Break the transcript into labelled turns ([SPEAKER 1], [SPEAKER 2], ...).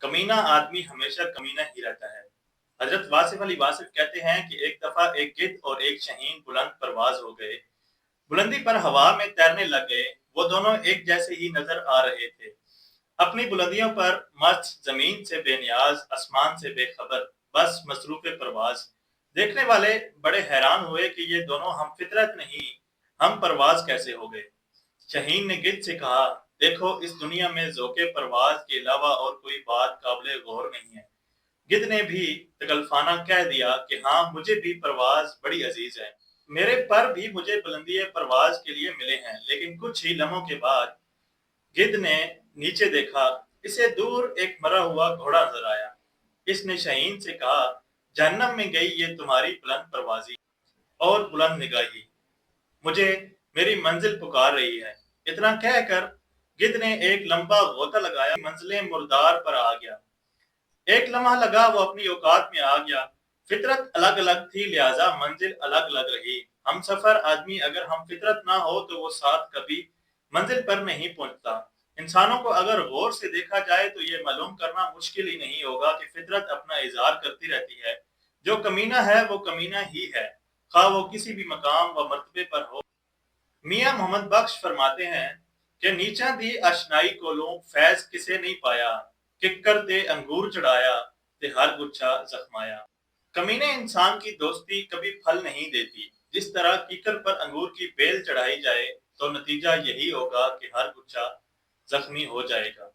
[SPEAKER 1] कमीना आदमी हमेशा कमीना ही रहता है। हजरत वासिफ अली वासिफ कहते हैं कि एक दफा एक गिद्ध और एक शहीन बुलंद परवाज हो गए। बुलंदी पर हवा में तैरने लग गए। वो दोनों एक जैसे ही नजर आ रहे थे। अपनी बुलंदियों पर मस्त, जमीन से बेनियाज, आसमान से बेखबर, बस मसरूफ परवाज। देखने वाले बड़े हैरान हुए कि ये दोनों हम फितरत नहीं, हम परवाज कैसे हो गए। शहीन ने गिद्ध से कहा, देखो इस दुनिया में ज़ौक़े परवाज के अलावा और कोई बात काबिले गौर नहीं है। गिद्ध ने भी तकल्फाना कह दिया कि हाँ, मुझे भी परवाज बड़ी अजीज है। मेरे पर भी मुझे बुलंदी परवाज के लिए मिले हैं। लेकिन कुछ ही लम्हों के बाद गिद्ध ने नीचे देखा। इसे दूर एक मरा हुआ घोड़ा नजर आया। इसने शहीन से कहा, जहन्नम में गई ये तुम्हारी बुलंद परवाजी और बुलंद निगाही। मुझे मेरी मंजिल पुकार रही है। इतना कहकर गिद्ध ने एक लंबा गोता लगाया, मंजिलें मुर्दार पर आ गया। एक लम्हा लगा वो अपनी औकात में आ गया। फितरत अलग अलग थी, लिहाजा मंजिल अलग अलग रही। हम सफर आदमी अगर हम फितरत ना हो तो वो साथ कभी मंजिल पर नहीं पहुंचता। इंसानों को अगर गौर से देखा जाए तो ये मालूम करना मुश्किल ही नहीं होगा कि फितरत अपना इजहार करती रहती है। जो कमीना है वो कमीना ही है, खा वो किसी भी मकाम व मर्तबे पर हो। मियां मोहम्मद बख्श फरमाते हैं कि नीचा दी अशनाई कोलों फैज किसे नहीं पाया, किक्कर ते अंगूर चढ़ाया ते हर गुच्छा जख्माया। कमीने इंसान की दोस्ती कभी फल नहीं देती। जिस तरह कीकर पर अंगूर की बेल चढ़ाई जाए तो नतीजा यही होगा कि हर गुच्छा जख्मी हो जाएगा।